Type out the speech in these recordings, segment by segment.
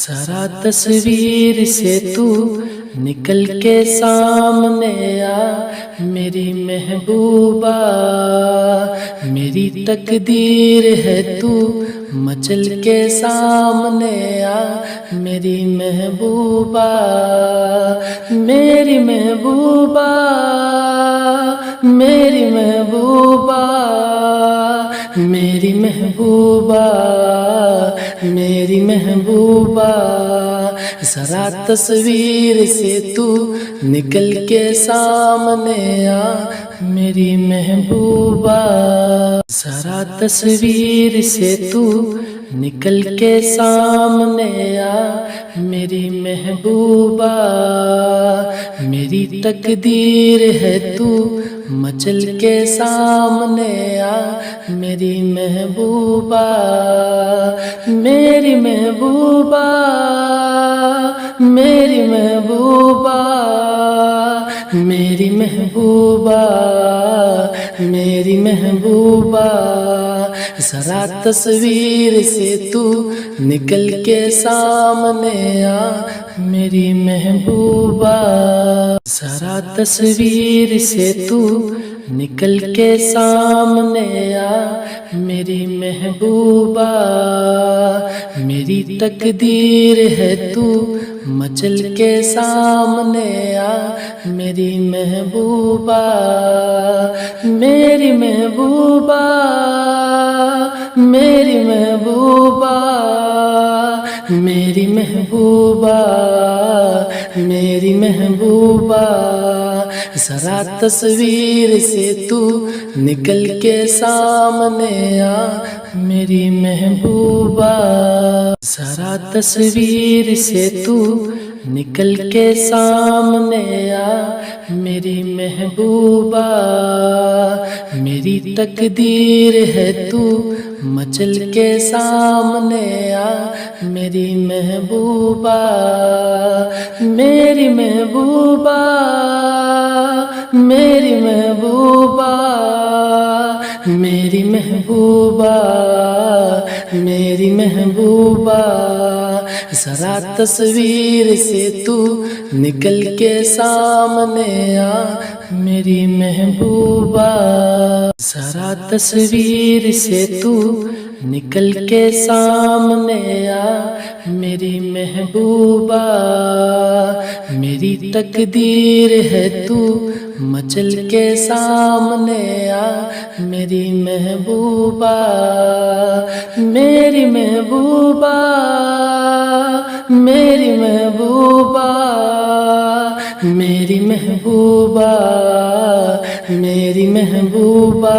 ذرا تصویر سے تو نکل کے سامنے آ میری محبوبہ، میری تقدیر ہے تو مچل کے سامنے آ میری محبوبہ، میری محبوبہ، میری محبوبہ، میری محبوبہ، میری محبوبہ، ذرا تصویر سے تو نکل کے سامنے آ میری محبوبہ، ذرا تصویر سے تو نکل کے سامنے آ میری محبوبہ، میری تقدیر ہے تو مچل کے سامنے آ میری محبوبہ، میری محبوبہ، میری محبوبہ، میری محبوبہ، میری محبوبہ، ذرا تصویر سے تو نکل کے سامنے آ میری محبوبہ، ذرا تصویر سے تو نکل کے سامنے آ میری محبوبہ، میری تقدیر ہے تو مچل کے سامنے آ میری محبوبہ، میری محبوبہ، میری محبوبہ، میری محبوبہ، میری محبوبہ، ذرا تصویر سے تو نکل کے سامنے آ میری محبوبہ، ذرا تصویر سے تو نکل کے سامنے آ میری محبوبہ، میری تقدیر ہے تو مچل کے سامنے آ میری محبوبہ، میری محبوبہ، میری محبوبہ، میری محبوبہ، میری محبوبہ، ذرا تصویر سے تو نکل کے سامنے آ میری محبوبہ، ذرا تصویر سے تو نکل کے سامنے آ میری محبوبہ، میری تقدیر ہے تو مچل کے سامنے آ میری محبوبہ، میری محبوبہ، میری محبوبہ، میری محبوبہ، میری محبوبہ،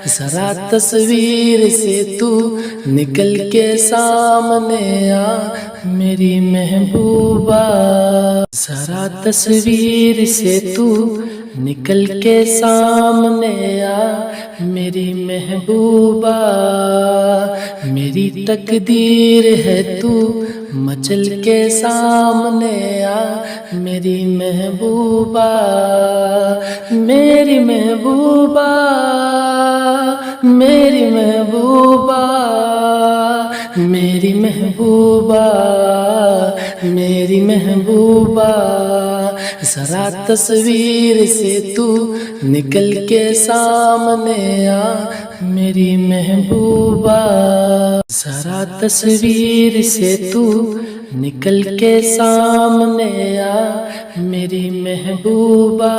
ذرا تصویر سے تو نکل کے سامنے آ میری محبوبہ، ذرا تصویر سے تو نکل کے سامنے آ میری محبوبہ، میری تقدیر ہے تو مچل کے سامنے آ میری محبوبہ، میری محبوبہ، میری محبوبہ، میری محبوبہ، میری محبوبہ، ذرا تصویر سے تو نکل کے سامنے آ میری محبوبہ، ذرا تصویر سے تو نکل کے سامنے آ میری محبوبہ،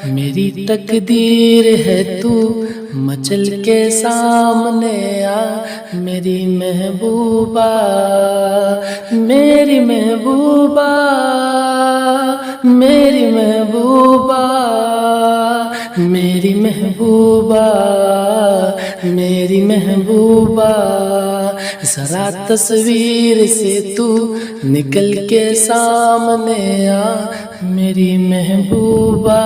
میری تقدیر ہے تو مچل کے سامنے آ میری محبوبہ، میری محبوبہ، میری محبوبہ، میری محبوبہ، میری محبوبہ، ذرا تصویر سے تو نکل کے سامنے آ میری محبوبہ۔